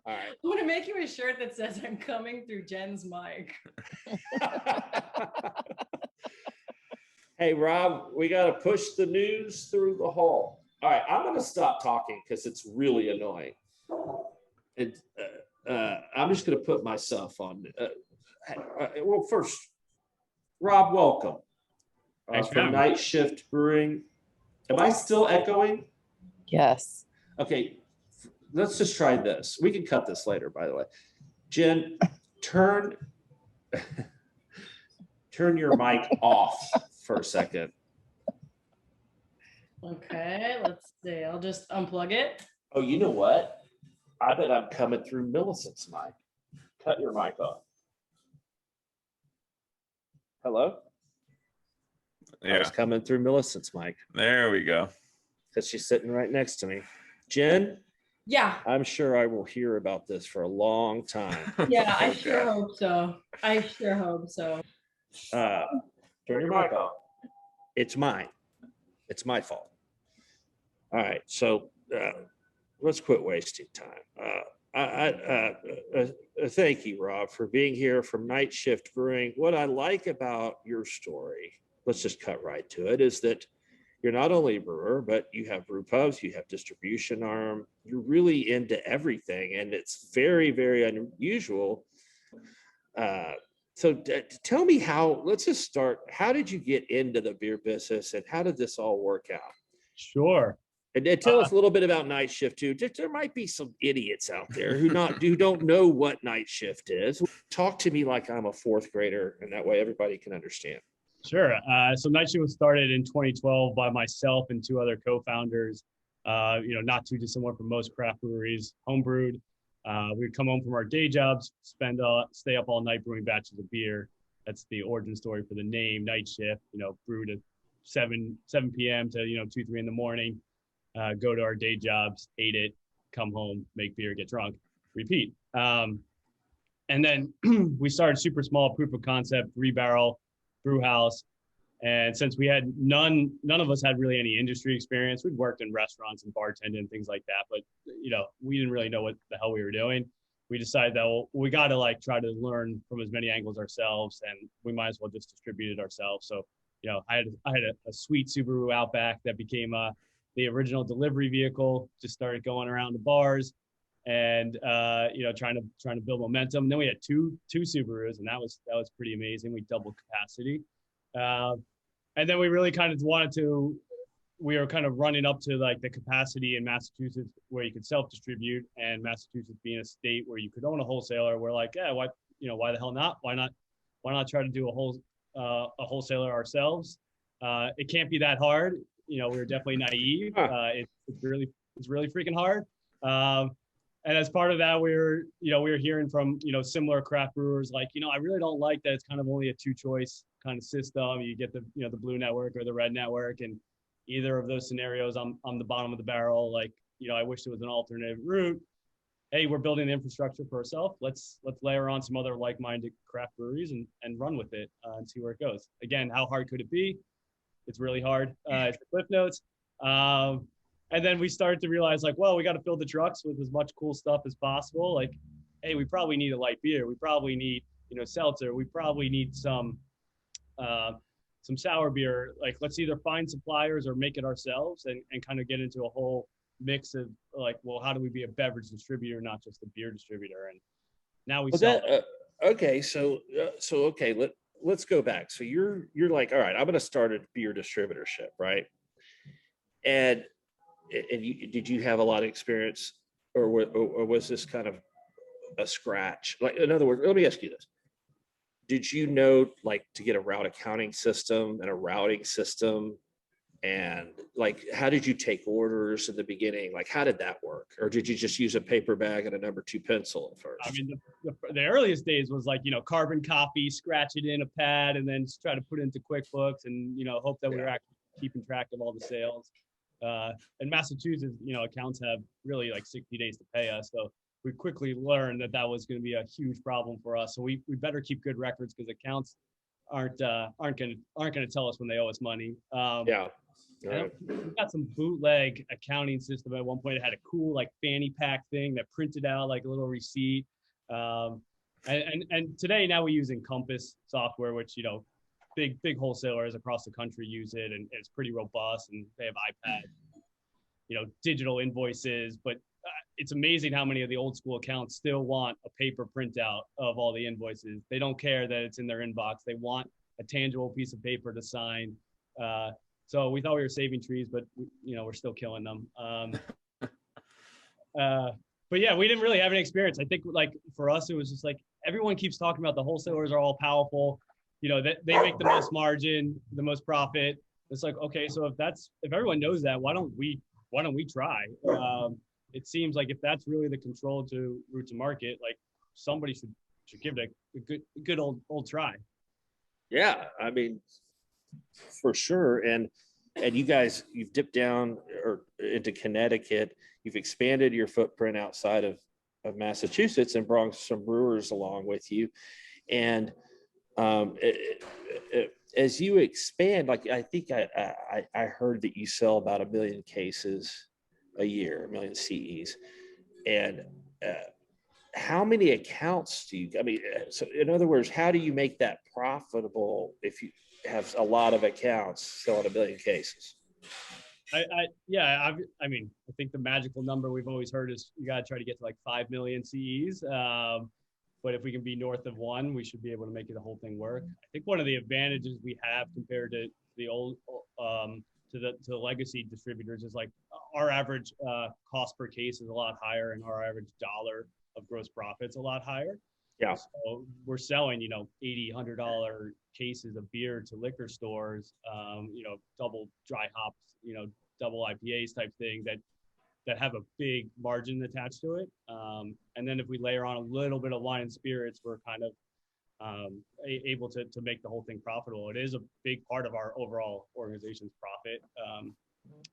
All right. I'm gonna make you a shirt that says I'm coming through Jen's mic. Hey, Rob, we got to push the news through the hall. All right, I'm going to stop talking because it's really annoying. And I'm just going to put myself on. Well, first, Rob, welcome. Thanks for from having Night me. Shift Brewing. Am I still echoing? Yes. Okay, let's just try this. We can cut this later, by the way. Jenn, turn your mic off for a second. Okay, let's see. I'll just unplug it. Oh, you know what? I bet I'm coming through Millicent's mic. Cut your mic off. Hello? I was Yeah, coming through Millicent's mic there we go. because she's sitting right next to me. Jenn, Yeah, I'm sure I will hear about this for a long time. yeah, I Oh, sure God. hope so. I sure hope so. Turn your mic off. It's mine. It's my fault. All right, so let's quit wasting time. Thank you, Rob, for being here from Night Shift Brewing. What I like about your story, let's just cut right to it, is that you're not only a brewer, but you have brew pubs, you have distribution arm. You're really into everything, and it's very, very unusual. So tell me how, let's just start. How did you get into the beer business and how did this all work out? Sure. And tell us a little bit about Night Shift too. There might be some idiots out there who don't know what Night Shift is. Talk to me like I'm a fourth grader, and that way everybody can understand. Sure. So Night Shift was started in 2012 by myself and two other co-founders. Not too dissimilar from most craft breweries, homebrewed. We'd come home from our day jobs, stay up all night brewing batches of beer. That's the origin story for the name Night Shift. Brewed at 7 p.m. to 2, 3 in the morning. Go to our day jobs, ate it, come home, make beer, get drunk, repeat. And then we started super small, proof of concept, 3-barrel brew house. And since we had none of us had really any industry experience. We'd worked in restaurants and bartending and things like that, but we didn't really know what the hell we were doing. We decided that we got to try to learn from as many angles ourselves, and we might as well just distribute it ourselves. So I had a sweet Subaru Outback that became the original delivery vehicle. Just started going around the bars and trying to build momentum. And then we had two Subarus, and that was pretty amazing. We doubled capacity. And then we really kind of we were kind of running up to the capacity in Massachusetts where you could self-distribute, and Massachusetts being a state where you could own a wholesaler. We're like, yeah, why the hell not? Why not try to do a wholesaler ourselves? It can't be that hard. We were definitely naive. It's really freaking hard. And as part of that, we were hearing from, similar craft brewers, I really don't like that it's kind of only a 2-choice kind of system. You get the blue network or the red network, and either of those scenarios, I'm the bottom of the barrel. I wish there was an alternative route. Hey, we're building the infrastructure for ourselves. Let's layer on some other like-minded craft breweries and run with it and see where it goes. Again, how hard could it be? It's really hard. It's the Cliff Notes. And then we started to realize, we got to fill the trucks with as much cool stuff as possible. Hey, we probably need a light beer. We probably need, seltzer. We probably need some sour beer. Let's either find suppliers or make it ourselves and kind of get into a whole mix of how do we be a beverage distributor, not just a beer distributor? And now we sell. Okay. So let's go back. So you're like, all right, I'm going to start a beer distributorship, right? And did you have a lot of experience, or was this kind of a scratch? In other words, let me ask you this. Did you know to get a route accounting system and a routing system? And how did you take orders in the beginning? How did that work? Or did you just use a paper bag and a number 2 pencil at first? I mean, the earliest days was carbon copy, scratch it in a pad, and then try to put it into QuickBooks and, hope that we were actually keeping track of all the sales. In Massachusetts, accounts have really 60 days to pay us. So we quickly learned that was going to be a huge problem for us. So we better keep good records, because accounts aren't going to tell us when they owe us money. All And right. we got some bootleg accounting system at one point. It had a cool like fanny pack thing that printed out like a little receipt. Um, and today now we use Encompass software, which big wholesalers across the country use it, and it's pretty robust, and they have iPads, digital invoices. But it's amazing how many of the old school accounts still want a paper printout of all the invoices. They don't care that it's in their inbox. They want a tangible piece of paper to sign. So we thought we were saving trees, but we're still killing them. But yeah, we didn't really have any experience. I think like for us, it was just like everyone keeps talking about the wholesalers are all powerful. They make the most margin, the most profit. It's like, okay, so if everyone knows that, why don't we try? It seems like if that's really the control to route to market, like somebody should give it a good old try. Yeah, I mean, for sure. And you guys, you've dipped down or into Connecticut. You've expanded your footprint outside of Massachusetts and brought some brewers along with you. And as you expand, like I think I heard that you sell about 1 million cases a year, 1 million CEs. And how many accounts do you, so in other words, how do you make that profitable if you have a lot of accounts selling 1 million cases? I think the magical number we've always heard is you got to try to get to like 5 million CEs. But if we can be north of 1, we should be able to make the whole thing work. I think one of the advantages we have compared to the old, to the legacy distributors is like our average cost per case is a lot higher, and our average dollar of gross profit's a lot higher. Yeah. So we're selling, $80, $100 cases of beer to liquor stores, double dry hops, double IPAs type thing that have a big margin attached to it. And then if we layer on a little bit of wine and spirits, we're kind of able to make the whole thing profitable. It is a big part of our overall organization's profit,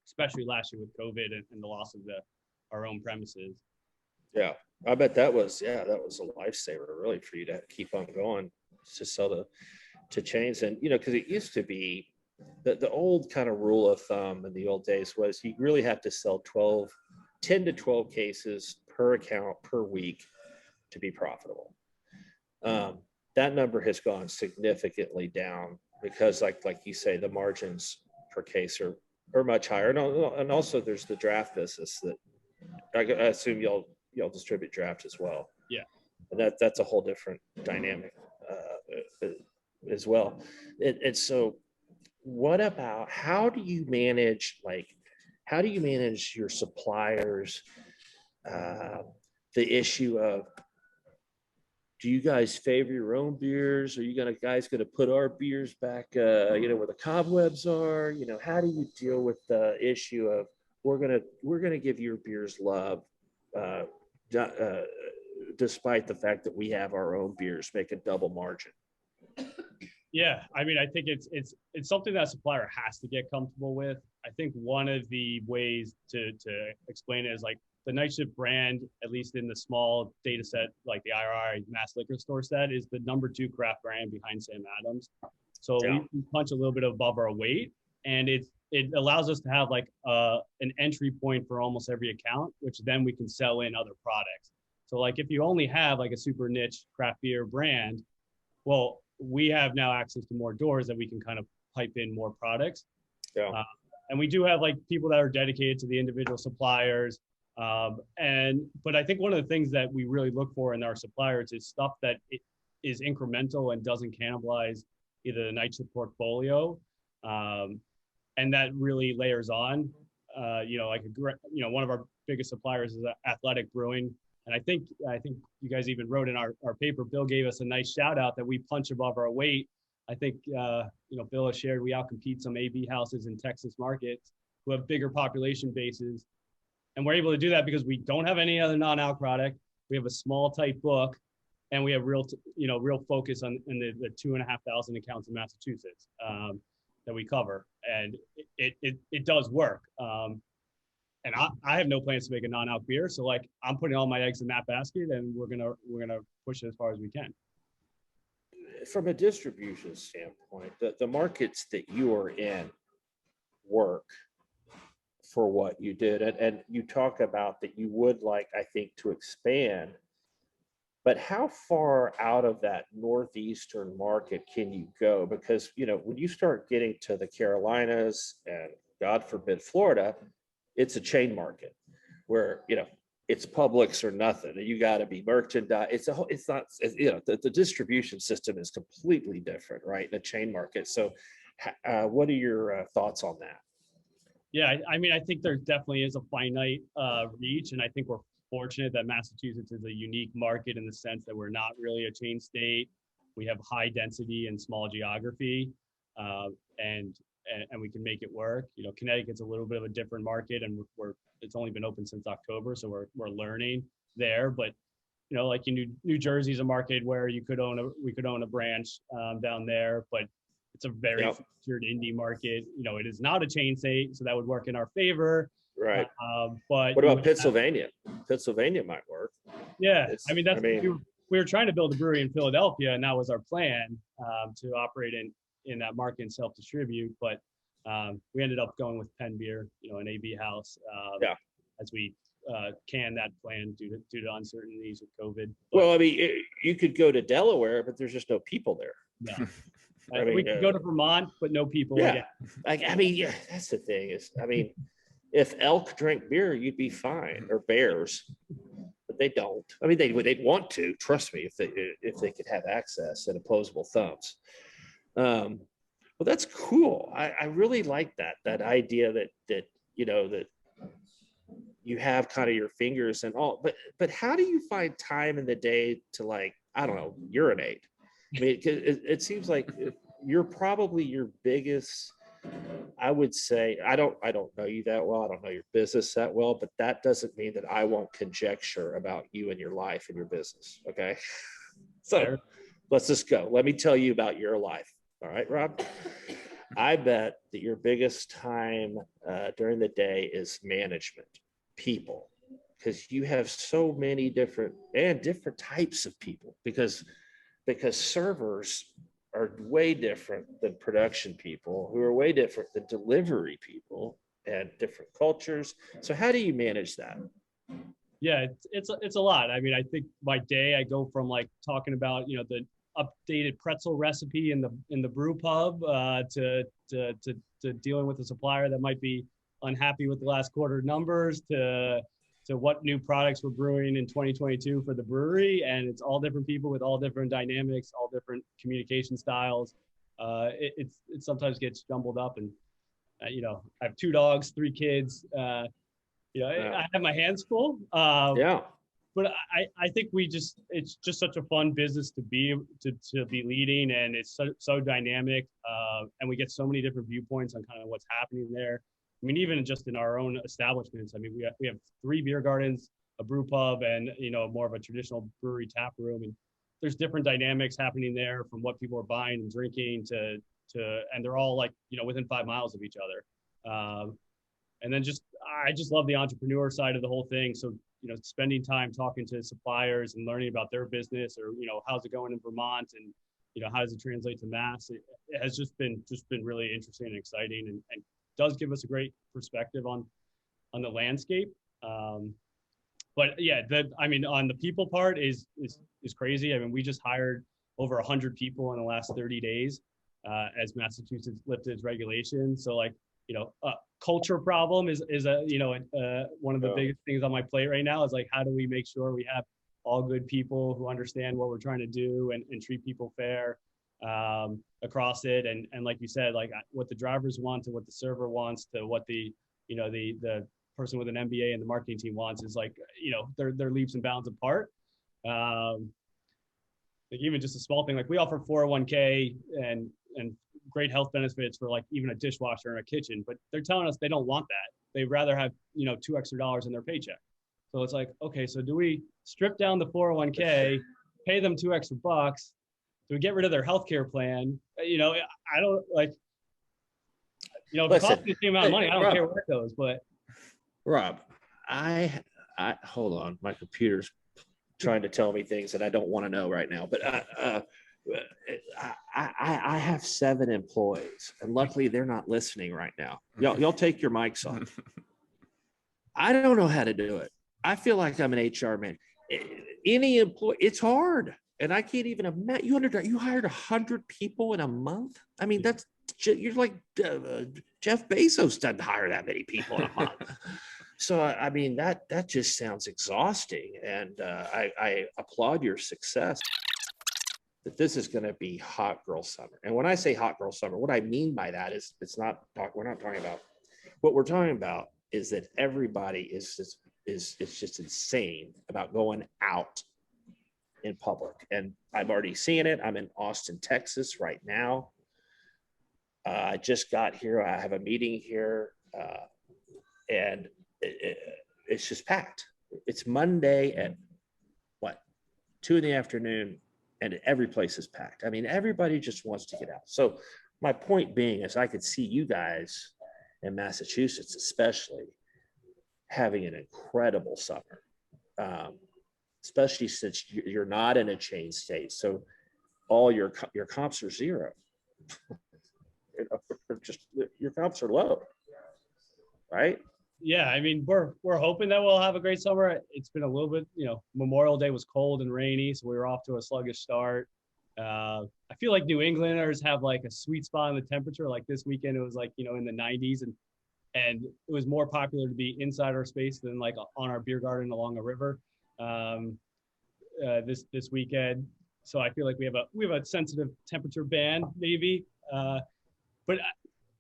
especially last year with COVID and the loss of our own premises. Yeah, I bet that was a lifesaver really for you to keep on going to sell to chains. And because it used to be the old kind of rule of thumb in the old days was you really have to sell 10 to 12 cases per account per week to be profitable. That number has gone significantly down because like you say, the margins per case are much higher. And also there's the draft business that I assume y'all distribute draft as well. Yeah. And that's a whole different dynamic as well. And so what about how do you manage your suppliers? The issue of, do you guys favor your own beers? Are you guys gonna put our beers back where the cobwebs are? How do you deal with the issue of we're gonna give your beers love despite the fact that we have our own beers make a double margin? Yeah, I think it's something that a supplier has to get comfortable with. I think one of the ways to explain it is like the Night Shift brand, at least in the small data set, like the IRI mass liquor store set, is the number 2 craft brand behind Sam Adams. So Yeah. we punch a little bit above our weight, and it allows us to have like an entry point for almost every account, which then we can sell in other products. So like if you only have like a super niche craft beer brand, well, we have now access to more doors that we can kind of pipe in more products. Yeah. And we do have like people that are dedicated to the individual suppliers. But I think one of the things that we really look for in our suppliers is stuff that is incremental and doesn't cannibalize either the Night Shift portfolio. And that really layers on, one of our biggest suppliers is Athletic Brewing. And I think you guys even wrote in our paper, Bill gave us a nice shout out that we punch above our weight. I think, Bill has shared we outcompete some AB houses in Texas markets who have bigger population bases. And we're able to do that because we don't have any other non-alc product. We have a small, tight book, and we have real focus on the 2,500 accounts in Massachusetts that we cover. And it does work. And I have no plans to make a non-alc beer. So like I'm putting all my eggs in that basket, and we're gonna push it as far as we can. From a distribution standpoint, the markets that you are in, work for what you did. And you talk about that you would like, I think, to expand, but how far out of that Northeastern market can you go? Because, you know, when you start getting to the Carolinas and God forbid, Florida, it's a chain market where, you know, it's Publix or nothing. And you got to be merchandise. It's not, you know, the distribution system is completely different, right? In a chain market. So what are your thoughts on that? Yeah, I mean, I think there definitely is a finite reach, and I think we're fortunate that Massachusetts is a unique market in the sense that we're not really a chain state. We have high density and small geography, and we can make it work. You know, Connecticut's a little bit of a different market, and it's only been open since October, so we're learning there. But you know, like in New Jersey's a market where we could own a branch down there, but it's a very featured indie market. You know, it is not a chain state, so that would work in our favor. Right. But what about Pennsylvania? Pennsylvania might work. Yeah, we were trying to build a brewery in Philadelphia, and that was our plan to operate in that market and self-distribute. But we ended up going with Penn Beer, you know, an AB house, as we canned that plan due to uncertainties with COVID. But, well, I mean, you could go to Delaware, but there's just no people there. No. I mean, we could go to Vermont, but no people. Yeah. I mean, yeah, that's the thing is, I mean, if elk drink beer, you'd be fine, or bears, but they don't. I mean, they'd want to, trust me, if they could have access and opposable thumbs. Well, that's cool. I really like that idea that you know, that you have kind of your fingers and all, but how do you find time in the day to, like, I don't know, urinate? I mean, it seems like you're probably your biggest, I would say, I don't know you that well. I don't know your business that well, but that doesn't mean that I won't conjecture about you and your life and your business. Okay. So let's just go. Let me tell you about your life. All right, Rob. I bet that your biggest time during the day is management, people, because you have so many different types of people, because servers are way different than production people, who are way different than delivery people, and different cultures. So how do you manage that? Yeah, it's a lot. I mean, I think my day, I go from like talking about, you know, the updated pretzel recipe in the brew pub to dealing with a supplier that might be unhappy with the last quarter numbers to what new products we're brewing in 2022 for the brewery. And it's all different people with all different dynamics, all different communication styles. It sometimes gets jumbled up, and you know, I have 2 dogs, 3 kids. You know, I have my hands full. But I think it's just such a fun business to be leading, and it's so dynamic, and we get so many different viewpoints on kind of what's happening there. I mean, even just in our own establishments, I mean, we have 3 beer gardens, a brew pub, and, you know, more of a traditional brewery tap room. And there's different dynamics happening there, from what people are buying and drinking to, and they're all, like, you know, within 5 miles of each other. And then I just love the entrepreneur side of the whole thing. So, you know, spending time talking to suppliers and learning about their business, or, you know, how's it going in Vermont, and, you know, how does it translate to Mass? It has just been really interesting and exciting, and does give us a great perspective on the landscape. But yeah, I mean, on the people part is crazy. I mean, we just hired over 100 people in the last 30 days as Massachusetts lifted its regulations. So, like, you know, culture problem is a, you know, one of the biggest things on my plate right now is, like, how do we make sure we have all good people who understand what we're trying to do and treat people fair across it. And like you said, like, what the drivers want to what the server wants to what the, you know, the person with an MBA and the marketing team wants is, like, you know, they're leaps and bounds apart. Like, even just a small thing, like, we offer 401k and great health benefits for, like, even a dishwasher in a kitchen, but they're telling us they don't want that. They'd rather have, you know, $2 extra in their paycheck. So it's like, okay, so do we strip down the 401k, pay them $2 extra? Do we get rid of their healthcare plan? You know, I don't, like, you know, if it costs the same amount of money, I don't care where it goes. But Rob, I hold on, my computer's trying to tell me things that I don't want to know right now. But I have 7 employees, and luckily they're not listening right now. Y'all take your mics off. I don't know how to do it. I feel like I'm an HR man. Any employee, it's hard. And I can't even imagine. You hired 100 people in a month. I mean, you're like Jeff Bezos doesn't hire that many people in a month. So I mean, that just sounds exhausting. And I applaud your success. That this is going to be hot girl summer. And when I say hot girl summer, what I mean by that is we're not talking about. What we're talking about is that everybody is just insane about going out in public. And I'm already seeing it. I'm in Austin, Texas right now. I just got here. I have a meeting here, and it's just packed. It's Monday at 2 in the afternoon, and every place is packed. I mean, everybody just wants to get out. So my point being is I could see you guys in Massachusetts, especially, having an incredible summer, especially since you're not in a chain state. So all your comps are zero. Just your comps are low, right? Yeah, I mean, we're hoping that we'll have a great summer. It's been a little bit, Memorial Day was cold and rainy, so we were off to a sluggish start. I feel like New Englanders have like a sweet spot in the temperature. Like this weekend, it was like, in the 90s, and it was more popular to be inside our space than like on our beer garden along a river this weekend. So I feel like we have a sensitive temperature band maybe, but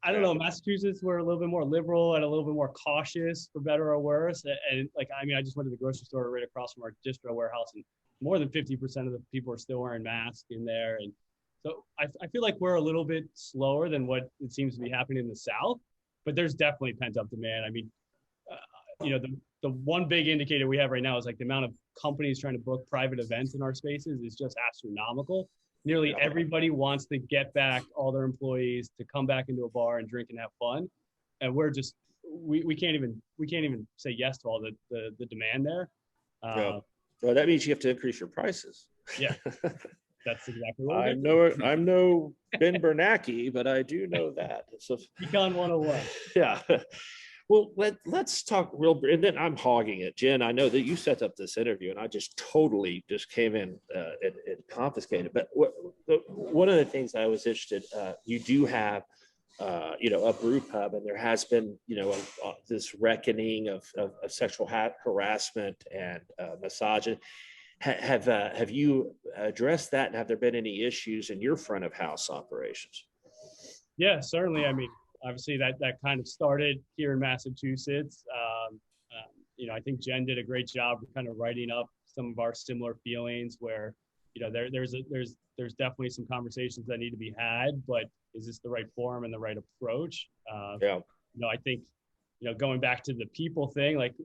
I don't know. Massachusetts, we're a little bit more liberal and a little bit more cautious, for better or worse. And I just went to the grocery store right across from our distro warehouse, and more than 50% of the people are still wearing masks in there. And so I feel like we're a little bit slower than what it seems to be happening in the South, but there's definitely pent up demand. I mean, the one big indicator we have right now is like the amount of companies trying to book private events in our spaces is just astronomical. Nearly everybody wants to get back all their employees to come back into a bar and drink and have fun, and we're just we can't even say yes to all the demand there. Well, that means you have to increase your prices. Yeah, that's exactly what I'm no Ben Bernanke, but I do know that. So Econ 101. Yeah. Well, let's talk real, and then I'm hogging it. Jenn, I know that you set up this interview, and I just totally came in and confiscated. But one of the things I was interested, you do have, a brew pub, and there has been, this reckoning of sexual harassment and misogyny. Have you addressed that, and have there been any issues in your front of house operations? Yeah, certainly. I mean, obviously that kind of started here in Massachusetts. I think Jenn did a great job of kind of writing up some of our similar feelings where, there's definitely some conversations that need to be had, but is this the right forum and the right approach? I think, going back to the people thing, like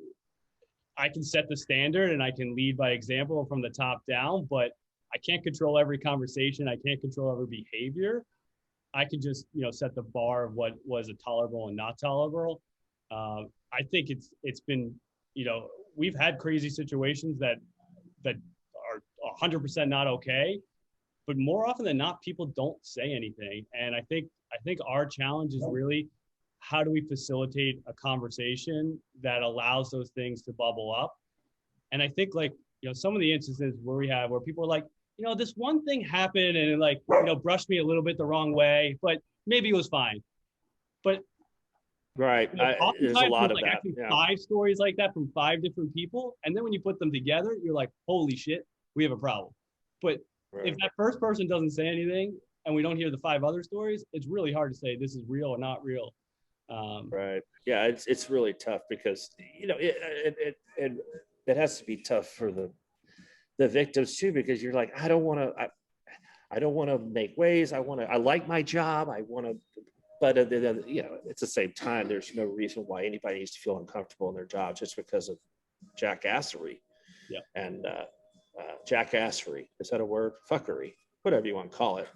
I can set the standard and I can lead by example from the top down, but I can't control every conversation. I can't control every behavior. I can just, set the bar of what was a tolerable and not tolerable. I think it's been, we've had crazy situations that are 100% not okay, but more often than not, people don't say anything. And I think our challenge is really, how do we facilitate a conversation that allows those things to bubble up? And I think some of the instances where people are like, this one thing happened and it brushed me a little bit the wrong way, but maybe it was fine. But right, there's a lot of that. Yeah. 5 stories like that from 5 different people, and then when you put them together, you're like, holy shit, we have a problem. But if that first person doesn't say anything and we don't hear the 5 other stories, it's really hard to say this is real or not real. Right. Yeah, it's really tough because it has to be tough for the victims too, because you're like, I don't want to make waves. I like my job. But at the same time, there's no reason why anybody needs to feel uncomfortable in their job just because of jackassery. Yeah. And jackassery, is that a word? Fuckery, whatever you want to call it.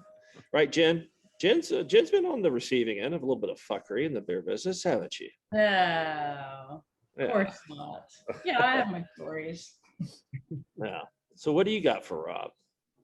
Right, Jenn? Jenn's been on the receiving end of a little bit of fuckery in the beer business, haven't you? No, of course not. Yeah, I have my stories. Yeah. So what do you got for Rob?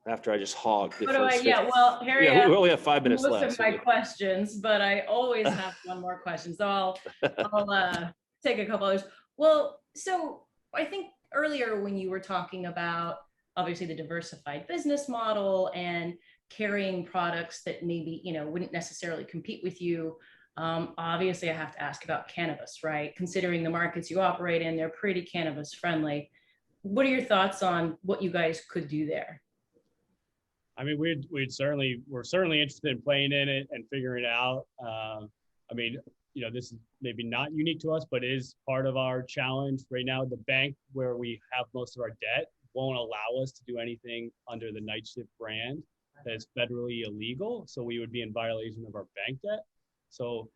after I just hogged the What do I, first yeah, 50. well, Harry Yeah, we asked only have 5 minutes most left. of my questions, but I always have one more question. So I'll take a couple others. Well, so I think earlier when you were talking about obviously the diversified business model and carrying products that maybe, you know, wouldn't necessarily compete with you. Obviously I have to ask about cannabis, right? Considering the markets you operate in, they're pretty cannabis friendly. What are your thoughts on what you guys could do there? I mean, we're certainly interested in playing in it and figuring it out. I mean, you know, this is maybe not unique to us, but is part of our challenge right now. The bank where we have most of our debt won't allow us to do anything under the Night Shift brand that is federally illegal. So we would be in violation of our bank debt. So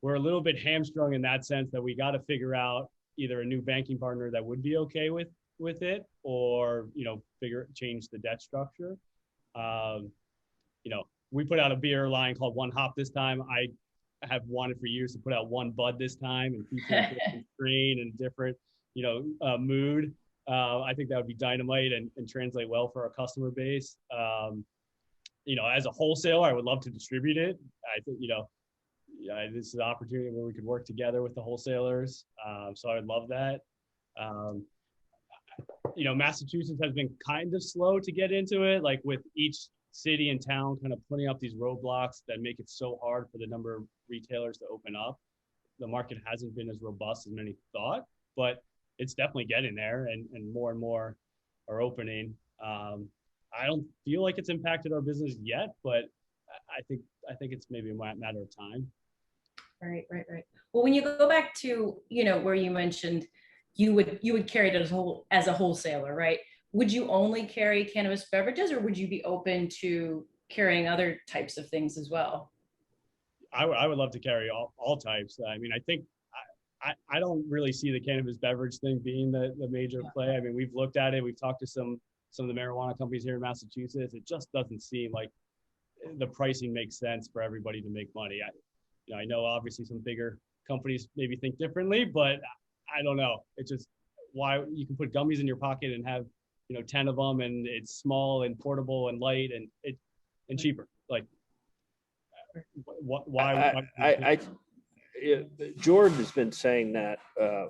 we're a little bit hamstrung in that sense that we got to figure out either a new banking partner that would be okay with it, or, you know, change the debt structure. You know, we put out a beer line called One Hop this time. I have wanted for years to put out One Bud this time and feature a different strain and different, you know, mood. I think that would be dynamite and translate well for our customer base. You know, as a wholesaler, I would love to distribute it. I think, you know, yeah, this is an opportunity where we could work together with the wholesalers. So I would love that. You know, Massachusetts has been kind of slow to get into it, like with each city and town kind of putting up these roadblocks that make it so hard for the number of retailers to open up. The market hasn't been as robust as many thought, but it's definitely getting there, and more are opening. I don't feel like it's impacted our business yet, but I think it's maybe a matter of time. Right. Well, when you go back to, you know, where you mentioned you would carry it as a wholesaler, right? Would you only carry cannabis beverages, or would you be open to carrying other types of things as well? I would love to carry all types. I mean, I think I don't really see the cannabis beverage thing being the major play. I mean, we've looked at it. We've talked to some of the marijuana companies here in Massachusetts. It just doesn't seem like the pricing makes sense for everybody to make money. I know obviously some bigger companies maybe think differently, but I don't know. It's just why you can put gummies in your pocket and have, you know, 10 of them, and it's small and portable and light and cheaper. Like, why? Jordan has been saying that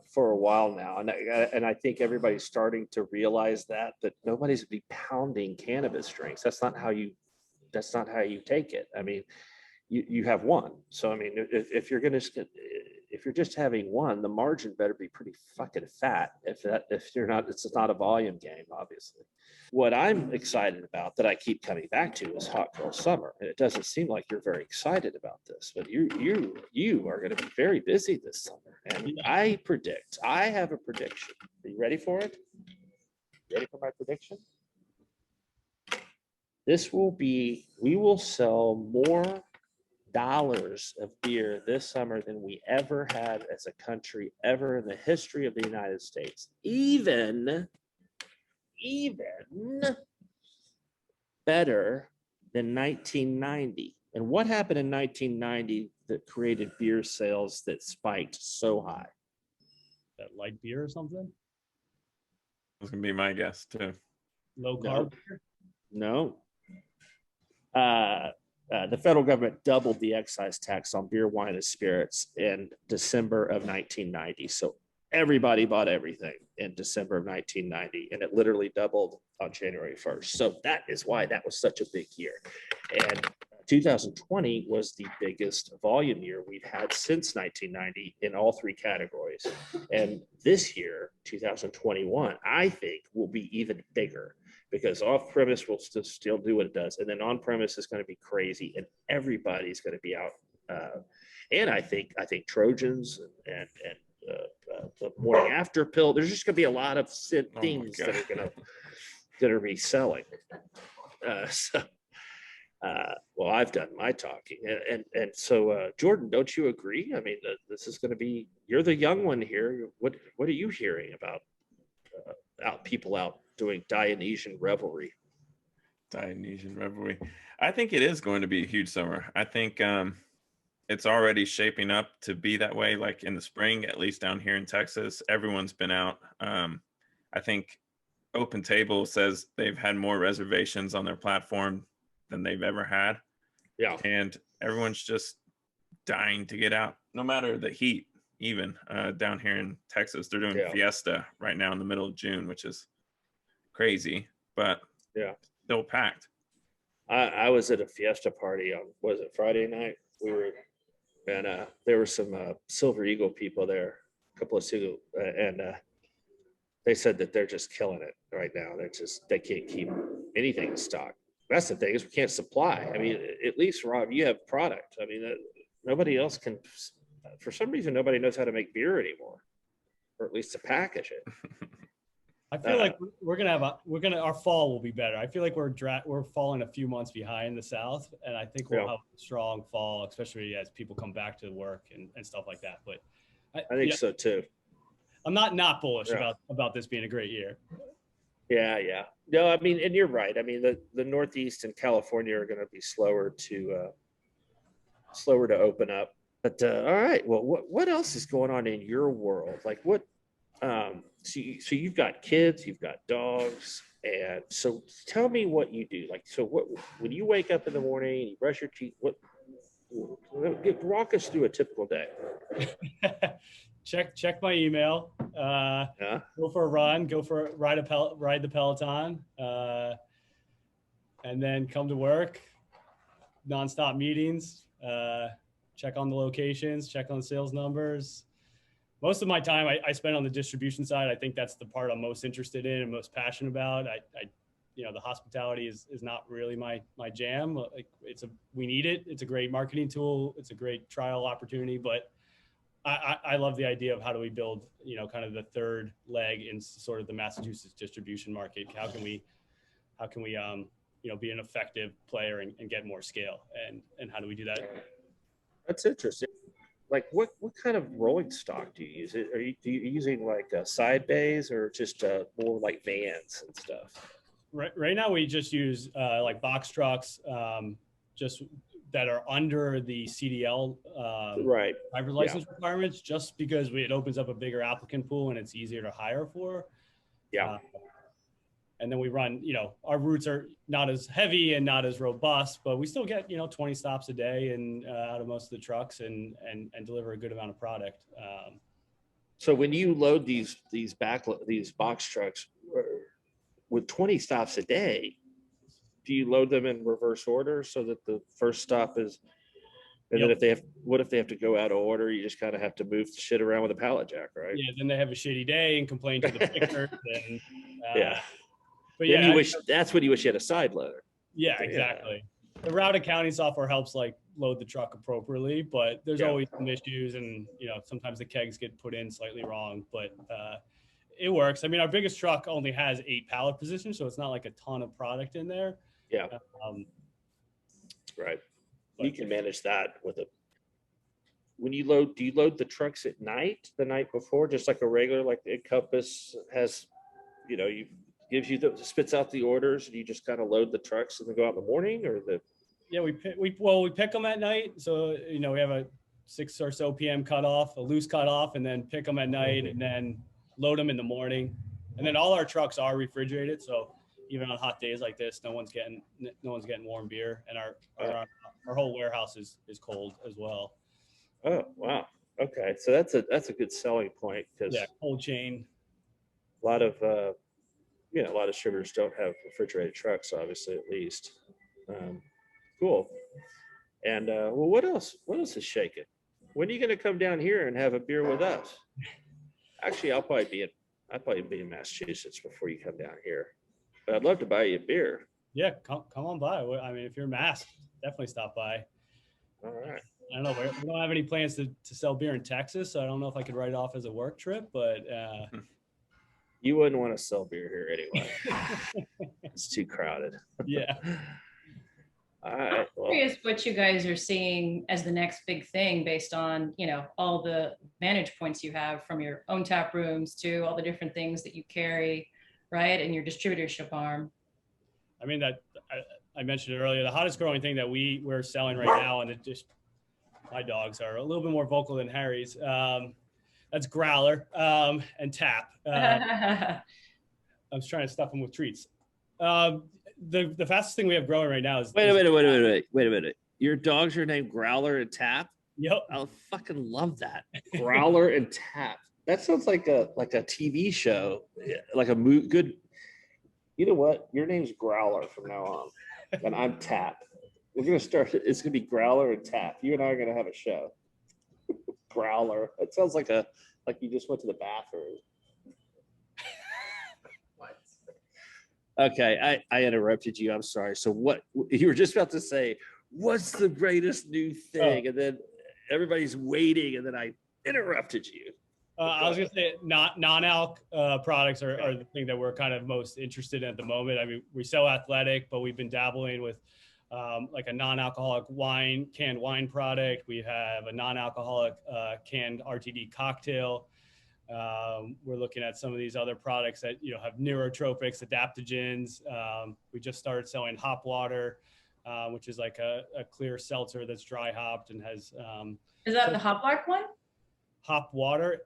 for a while now, and I think everybody's starting to realize that nobody's be pounding cannabis drinks. That's not how you take it. I mean, you have one. So I mean, if you're just having one, the margin better be pretty fucking fat. If you're not, it's not a volume game, obviously. What I'm excited about that I keep coming back to is Hot Girl Summer, and it doesn't seem like you're very excited about this, but you are going to be very busy this summer. And I have a prediction. Are you ready for it? Ready for my prediction? We will sell more dollars of beer this summer than we ever had as a country ever in the history of the United States. Even better than 1990. And what happened in 1990 that created beer sales that spiked so high? That light beer or something? That's gonna be my guess too. Low carb? No. The federal government doubled the excise tax on beer, wine, and spirits in December of 1990. So everybody bought everything in December of 1990, and it literally doubled on January 1st. So that is why that was such a big year. And 2020 was the biggest volume year we've had since 1990 in all three categories. And this year, 2021, I think will be even bigger, because off-premise will still do what it does. And then on-premise is going to be crazy, and everybody's going to be out. And I think Trojans and the morning after pill, there's just going to be a lot of things that are going to be selling. Well, I've done my talking, and so Jordan, don't you agree? I mean, this is going to be. You're the young one here. What are you hearing about people out doing Dionysian revelry? Dionysian revelry. I think it is going to be a huge summer. I think it's already shaping up to be that way. Like in the spring, at least down here in Texas, everyone's been out. I think Open Table says they've had more reservations on their platform than they've ever had. Yeah. And everyone's just dying to get out, no matter the heat. Even down here in Texas, they're doing Fiesta right now in the middle of June, which is crazy, but still packed. I was at a Fiesta party on, was it Friday night? We were, and there were some Silver Eagle people there, a couple of Silver, and they said that they're just killing it right now. They can't keep anything in stock. That's the thing, is we can't supply. I mean, at least, Rob, you have product. I mean, nobody else can, for some reason, nobody knows how to make beer anymore, or at least to package it. I feel like our fall will be better. I feel like we're falling a few months behind the South, and I think we'll have a strong fall, especially as people come back to work and stuff like that. But I think so too. I'm not bullish about this being a great year. Yeah. No, I mean, and you're right. I mean, the Northeast and California are going to be slower to open up. But all right, well, what else is going on in your world? Like what? So you've got kids, you've got dogs, and so tell me what you do. Like, so what when you wake up in the morning and you brush your teeth? Walk us through a typical day. Check my email. Go for a run. Ride the Peloton, and then come to work. Nonstop meetings. Check on the locations. Check on the sales numbers. Most of my time I spend on the distribution side. I think that's the part I'm most interested in and most passionate about. The hospitality is not really my jam. Like we need it. It's a great marketing tool. It's a great trial opportunity, but I love the idea of how do we build, kind of the third leg in sort of the Massachusetts distribution market. How can we be an effective player and get more scale, and how do we do that? That's interesting. Like what kind of rolling stock do you use? Do you using like side bays or just more like vans and stuff? Right now we just use like box trucks, just that are under the CDL driver license requirements, just because it opens up a bigger applicant pool and it's easier to hire for. And then we run, our routes are not as heavy and not as robust, but we still get, 20 stops a day and out of most of the trucks and deliver a good amount of product. So when you load these box trucks with 20 stops a day, do you load them in reverse order so that the first stop is, and then what if they have to go out of order? You just kind of have to move the shit around with a pallet jack, right? Yeah. Then they have a shitty day and complain to the picker. And, but then that's when you wish you had a side loader. Yeah, exactly. The route accounting software helps like load the truck appropriately, but there's always some issues, and sometimes the kegs get put in slightly wrong, but it works. I mean, our biggest truck only has 8 pallet positions, so it's not like a ton of product in there. Yeah. Right. You can manage that with it. When you load, do you load the trucks at night, the night before, just like a regular, like the Encompass has, spits out the orders, and you just kind of load the trucks and then go out in the morning, or the? Yeah, we pick them at night. So, we have a 6 or so PM cutoff, a loose cutoff, and then pick them at night and then load them in the morning. And then all our trucks are refrigerated. So even on hot days like this, no one's getting warm beer, and our whole warehouse is cold as well. Oh, wow. Okay. So that's a good selling point, because cold chain. A lot of distributors don't have refrigerated trucks, obviously, at least. Cool. And what else is shaking? When are you going to come down here and have a beer with us? Actually, I'll probably be in Massachusetts before you come down here, but I'd love to buy you a beer. Yeah, come on by. I mean, if you're masked, definitely stop by. All right. I don't know. We don't have any plans to sell beer in Texas, so I don't know if I could write it off as a work trip, but you wouldn't want to sell beer here anyway. It's too crowded. Yeah. All right. Well, I'm curious what you guys are seeing as the next big thing, based on, all the vantage points you have from your own tap rooms to all the different things that you carry, right, and your distributorship arm. I mean, that I mentioned it earlier, the hottest growing thing that we're selling right now, and my dogs are a little bit more vocal than Harry's. That's growler and tap. I was trying to stuff them with treats. The fastest thing we have growing right now is wait a minute. Your dogs are named Growler and Tap? Yep. I fucking love that. Growler and Tap. That sounds like a TV show, like a good. You know what? Your name's Growler from now on, and I'm Tap. We're gonna start. It's gonna be Growler and Tap. You and I are gonna have a show. Growler. It sounds like you just went to the bathroom. What? Okay, I interrupted you. I'm sorry. So what you were just about to say? What's the greatest new thing? And then everybody's waiting, and then I interrupted you. I was gonna say non-alc products are the thing that we're kind of most interested in at the moment. I mean, we sell athletic, but we've been dabbling with like a non-alcoholic canned wine product. We have a non-alcoholic canned RTD cocktail. We're looking at some of these other products that have neurotropics, adaptogens. We just started selling hop water, which is like a clear seltzer that's dry hopped and has. Is that the hop black one? Hop water,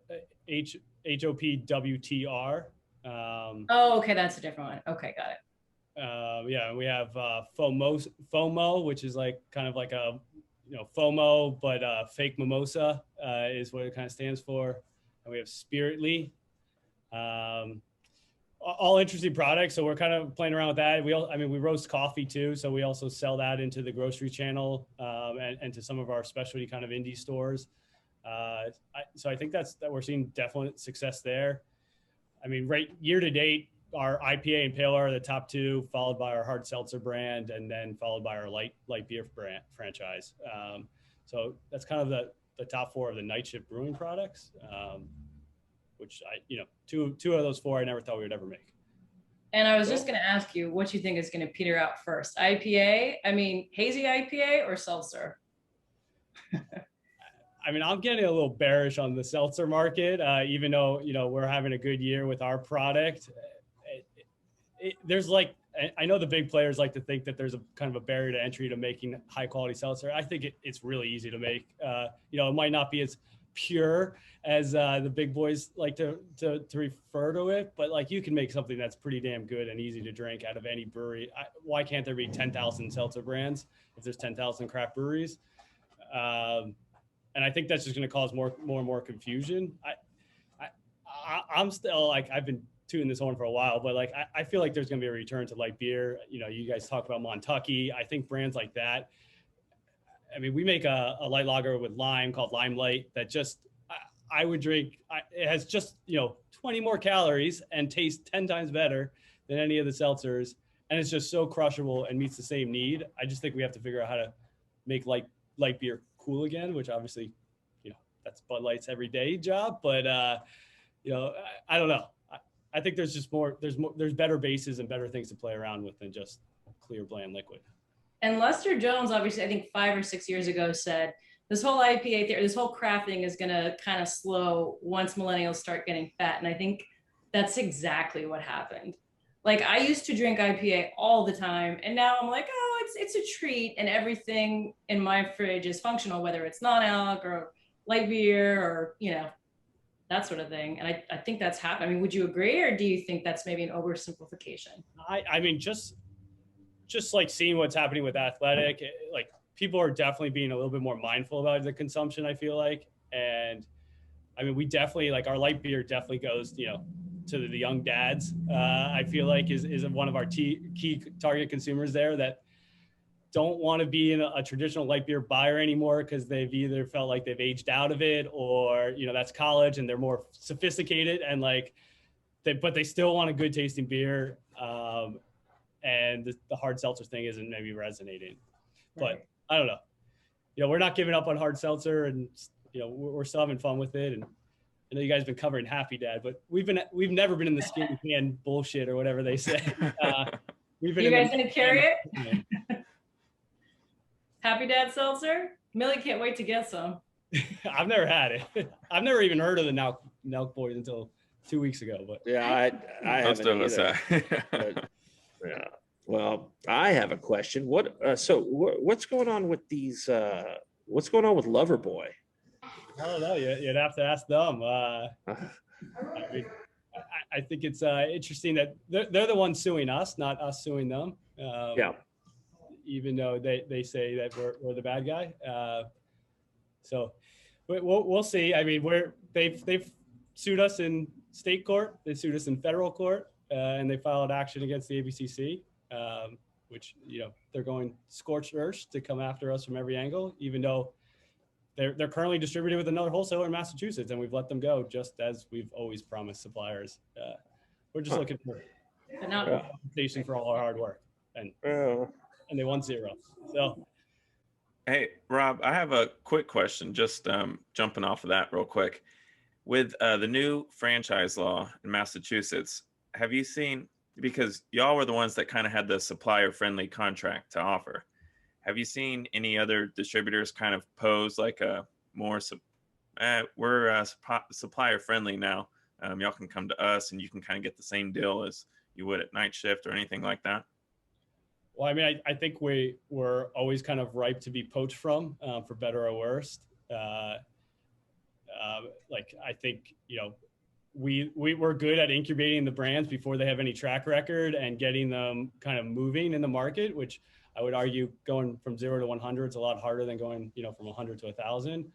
HOPWTR. Oh, okay, that's a different one. Okay, got it. Yeah, we have FOMO, which is like kind of like a FOMO, but fake mimosa is what it kind of stands for. And we have Spiritly. All interesting products, so we're kind of playing around with that. We roast coffee too, so we also sell that into the grocery channel and to some of our specialty kind of indie stores. So I think that we're seeing definite success there. I mean, right year to date, our IPA and Pale Ale are the top two, followed by our hard seltzer brand, and then followed by our light beer brand franchise. So that's kind of the top four of the Night Shift Brewing products, which two of those four I never thought we would ever make. And I was just going to ask you what you think is going to peter out first, IPA? I mean, hazy IPA or seltzer? I mean, I'm getting a little bearish on the seltzer market, even though, we're having a good year with our product. There's like, I know the big players like to think that there's a kind of a barrier to entry to making high quality seltzer. I think it's really easy to make. It might not be as pure as the big boys like to refer to it, but like you can make something that's pretty damn good and easy to drink out of any brewery. Why can't there be 10,000 seltzer brands if there's 10,000 craft breweries? And I think that's just going to cause more and more confusion. I'm still like, I've been tuning this on for a while, but like, I feel like there's going to be a return to light beer. You guys talk about Montucky. I think brands like that. I mean, we make a light lager with lime called Lime Light that just, I would drink. It has just, 20 more calories and tastes 10 times better than any of the seltzers. And it's just so crushable and meets the same need. I just think we have to figure out how to make light beer cool again, which obviously, that's Bud Light's everyday job. But, I don't know. I think there's just there's better bases and better things to play around with than just clear, bland liquid. And Lester Jones, obviously, I think 5 or 6 years ago said, this whole IPA, this whole craft thing is going to kind of slow once millennials start getting fat. And I think that's exactly what happened. Like I used to drink IPA all the time. And now I'm like, oh, it's a treat. And everything in my fridge is functional, whether it's non-alc or light beer or, that sort of thing. And I think that's happening. I mean, would you agree? Or do you think that's maybe an oversimplification? I mean, just like seeing what's happening with athletic, like people are definitely being a little bit more mindful about the consumption, I feel like. And I mean, we definitely, like our light beer definitely goes, to the young dads, I feel like is one of our key target consumers there that don't want to be in a traditional light beer buyer anymore because they've either felt like they've aged out of it or, that's college and they're more sophisticated and like, but they still want a good tasting beer. And the hard seltzer thing isn't maybe resonating, but I don't know. We're not giving up on hard seltzer and, we're still having fun with it. And I know you guys have been covering Happy Dad, but we've never been in the skin can bullshit or whatever they say. You guys gonna carry it? Happy Dad seltzer? Millie can't wait to get some. I've never had it. I've never even heard of the Nelk Boys until 2 weeks ago. But yeah, I haven't either. But, yeah. Well, I have a question. What's going on with these? What's going on with Loverboy? I don't know. You'd have to ask them. I think it's interesting that they're the ones suing us, not us suing them. Yeah. Even though they say that we're the bad guy. So we'll see. I mean, they've sued us in state court. They sued us in federal court, and they filed action against the ABCC, which, you know, they're going scorched earth to come after us from every angle, even though they're currently distributed with another wholesaler in Massachusetts, and we've let them go, just as we've always promised suppliers. We're just looking for compensation for all our hard work, and they want zero. So, hey, Rob, I have a quick question. Just jumping off of that real quick. With the new franchise law in Massachusetts, have you seen? Because y'all were the ones that kind of had the supplier-friendly contract to offer. Have you seen any other distributors kind of pose like a more, we're supplier-friendly now. Y'all can come to us and you can kind of get the same deal as you would at Night Shift or anything like that? Well, I mean, I think we're always kind of ripe to be poached from, for better or worse. Like, I think, you know, we're good at incubating the brands before they have any track record and getting them kind of moving in the market, which I would argue going from 0 to 100 is a lot harder than going, you know, from 100 to 1,000.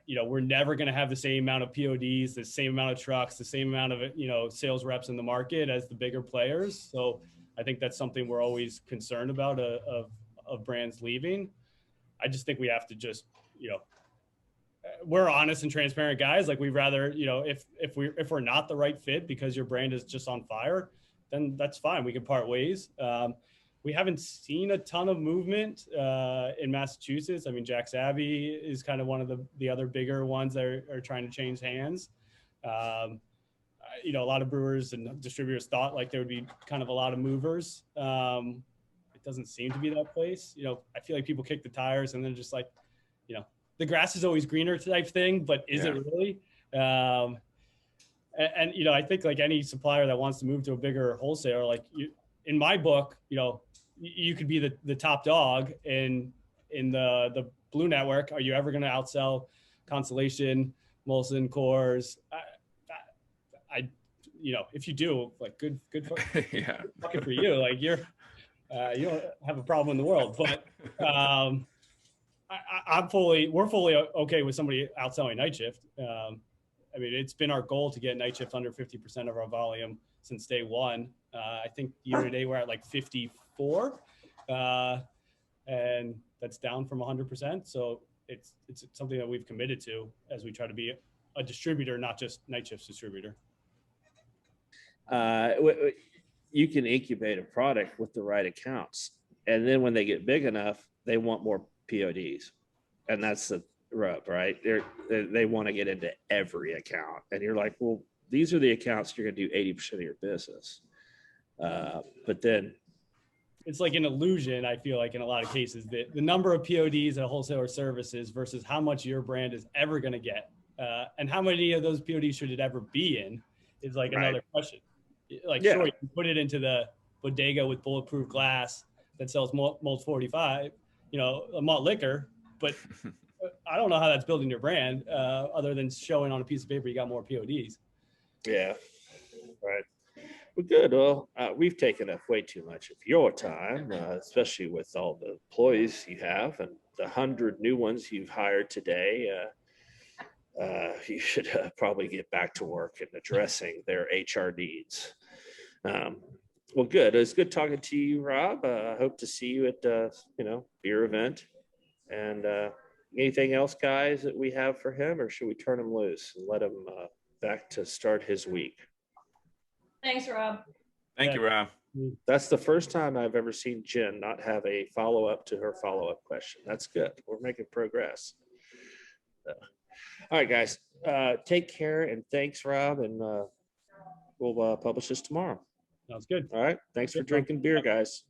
You know, we're never going to have the same amount of PODs, the same amount of trucks, the same amount of, you know, sales reps in the market as the bigger players. So I think that's something we're always concerned about of brands leaving. I just think we have to just, you know, we're honest and transparent guys. Like, we'd rather, you know, if we're not the right fit because your brand is just on fire, then that's fine. We can part ways. We haven't seen a ton of movement in Massachusetts. I mean, Jack Savvy is kind of one of the other bigger ones that are trying to change hands. You know, a lot of brewers and distributors thought like there would be kind of a lot of movers. It doesn't seem to be that place. You know, I feel like people kick the tires and then just like, you know, the grass is always greener type thing, but is it really? And, you know, I think like any supplier that wants to move to a bigger wholesaler, like in my book, you know, you could be the top dog in the Blue Network. Are you ever going to outsell Constellation, Molson, Coors? I, you know, if you do, like good for, fucking for you. Like you don't have a problem in the world, but we're fully okay with somebody outselling Night Shift. I mean, it's been our goal to get Night Shift under 50% of our volume since day one. I think year to date we're at like 54, and that's down from 100%. So it's something that we've committed to as we try to be a distributor, not just Night Shift's distributor. You can incubate a product with the right accounts, and then when they get big enough, they want more PODs, and that's the rub, right? They want to get into every account, and you're like, well, these are the accounts you're going to do 80% of your business. But then it's like an illusion. I feel like in a lot of cases that the number of PODs at a wholesaler services versus how much your brand is ever going to get, and how many of those PODs should it ever be in, is like another question. Like, sure, you can put it into the bodega with bulletproof glass that sells malt 45, you know, a malt liquor, but I don't know how that's building your brand, other than showing on a piece of paper you got more PODs. Yeah, right. Well, good. Well, we've taken up way too much of your time, especially with all the employees you have and the 100 new ones you've hired today. You should probably get back to work and addressing their HR needs. Well, good. It was good talking to you, Rob. I hope to see you at beer event. And anything else, guys, that we have for him, or should we turn him loose and let him back to start his week? Thanks, Rob. Thank you, Rob. That's the first time I've ever seen Jen not have a follow-up to her follow-up question. That's good. We're making progress. All right, guys, take care, and thanks, Rob, and we'll publish this tomorrow. Sounds good. All right. Thanks for drinking beer, guys.